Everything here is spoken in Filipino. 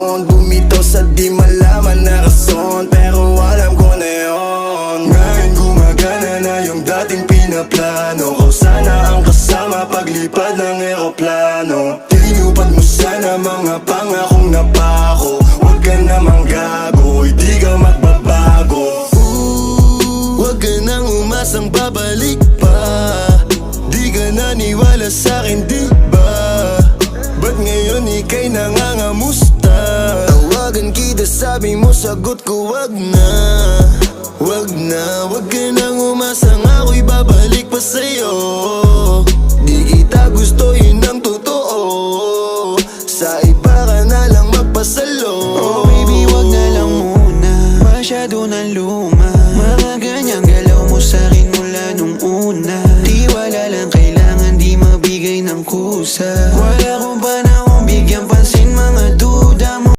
Bumitaw sa di malaman na rason, pero alam ko na yun. Ngayon gumagana na yung dating pinaplano ko. Sana ang kasama paglipad ng eroplano. Tinupad mo sana mga pangakong napako. Huwag ka namang gago, hindi ka magbabago. Huwag ka nang umasang babalik pa. Di ka naniwala sa'kin, di ba? Ba't ngayon ika'y nangangamusta? Tawagan kita, sabi mo, sagot ko wag na. Wag na, wag ka nang umasang ako'y babalik pa sa'yo. Di kita gusto